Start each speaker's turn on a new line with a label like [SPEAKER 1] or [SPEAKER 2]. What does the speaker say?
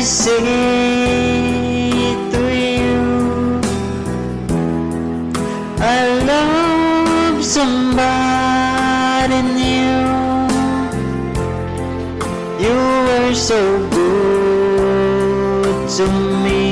[SPEAKER 1] say to you, I love somebody new. You were so good to me.